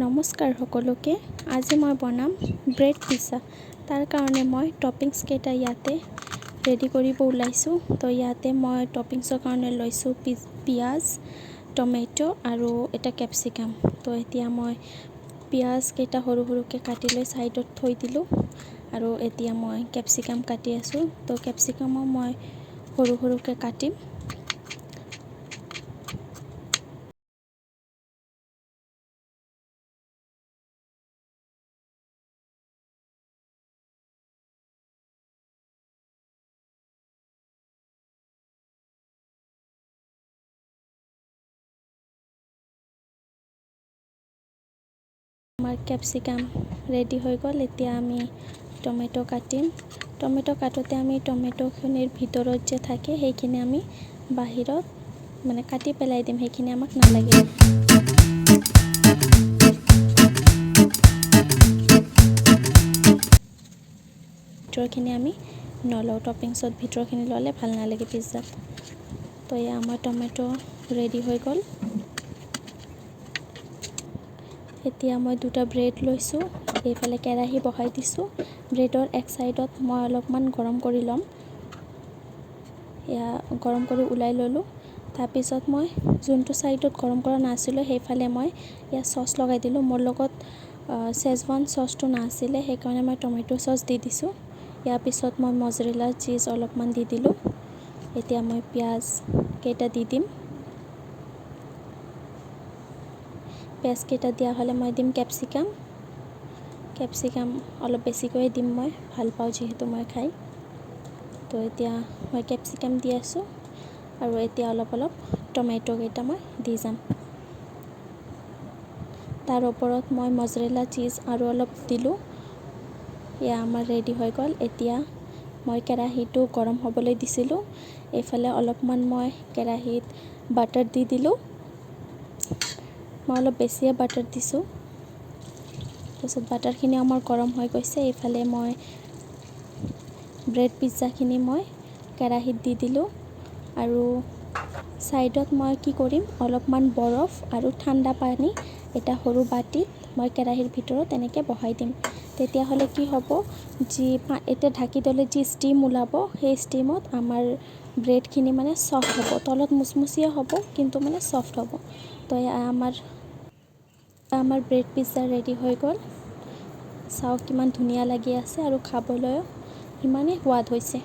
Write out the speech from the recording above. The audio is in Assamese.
নমস্কাৰ সকলোকে। আজি মই বনাম ব্ৰেড পিজ্জা। তাৰ কাৰণে মই টপিংছ কেইটা ইয়াতে ৰেডি কৰিব ওলাইছোঁ। তো ইয়াতে মই টপিংছৰ কাৰণে লৈছোঁ পিঁয়াজ, টমেটো আৰু এটা কেপচিকাম। তো এতিয়া মই পিঁয়াজ কেইটা সৰু সৰুকৈ কাটি লৈ ছাইডত থৈ দিলোঁ আৰু এতিয়া মই কেপচিকাম কাটি আছোঁ। তো কেপচিকামো মই সৰু সৰুকৈ কাটিম। আমাৰ কেপচিকাম ৰেডি হৈ গ'ল। এতিয়া আমি টমেটো কাটিম। টমেটো কাটোতে আমি টমেটোখিনিৰ ভিতৰত যে থাকে সেইখিনি আমি বাহিৰত কাটি পেলাই দিম, সেইখিনি আমাক নালাগে। ভিতৰখিনি আমি নলওঁ, টপিংছত ভিতৰখিনি ল'লে ভাল নালাগে পিজ্জাত। তো এয়া আমাৰ টমেটো ৰেডি হৈ গ'ল। এতিয়া মই দুটা ব্ৰেড লৈছোঁ, এইফালে কেৰাহী বহাই দিছোঁ। ব্ৰেডৰ এক ছাইডত মই অলপমান গৰম কৰি ল'ম। এয়া গৰম কৰি ওলাই ল'লোঁ। তাৰপিছত মই যোনটো ছাইডত গৰম কৰা নাছিলোঁ সেইফালে মই ইয়াত চচ লগাই দিলোঁ। মোৰ লগত চেজৱান চচটো নাছিলে, সেইকাৰণে মই টমেটো চচ দি দিছোঁ। ইয়াৰ পিছত মই মজৰেলা চীজ অলপমান দি দিলোঁ। এতিয়া মই পিঁয়াজ কেইটা দি দিম। পিঁয়াজ কেইটা দিয়া হ'লে মই দিম কেপচিকাম অলপ বেছিকৈ দিম, মই ভাল পাওঁ যিহেতু মই খাই। তো এতিয়া মই কেপচিকাম দি আছোঁ আৰু এতিয়া অলপ টমেটো কেইটা মই দি যাম। তাৰ ওপৰত মই মজৰেলা চীজ আৰু অলপ দিলোঁ। এয়া আমাৰ ৰেডি হৈ গ'ল। এতিয়া মই কেৰাহীটো গৰম হ'বলৈ দিছিলোঁ। এইফালে অলপমান মই কেৰাহীত বাটাৰ দি দিলোঁ। মই অলপ বেছিয়ে বাটাৰ দিছোঁ। তাৰপিছত বাটাৰখিনি আমাৰ গৰম হৈ গৈছে। এইফালে মই ব্ৰেড পিজ্জাখিনি মই কেৰাহীত দি দিলোঁ আৰু ছাইডত মই কি কৰিম, অলপমান বৰফ আৰু ঠাণ্ডা পানী এটা সৰু বাটিত মই কেৰাহীৰ ভিতৰত এনেকৈ বহাই দিম। তেতিয়াহ'লে কি হ'ব, এতিয়া ঢাকি থ'লে যি ষ্টিম ওলাব, সেই ষ্টিমত আমাৰ ব্ৰেডখিনি চফ্ট হ'ব। তলত মুচমুচীয়া হ'ব কিন্তু চফ্ট হ'ব। তো আমাৰ ব্ৰেড পিজ্জা ৰেডি হৈ গ'ল। চাওক কিমান ধুনীয়া লাগি আছে আৰু খাবলৈও ইমানেই সোৱাদ হৈছে।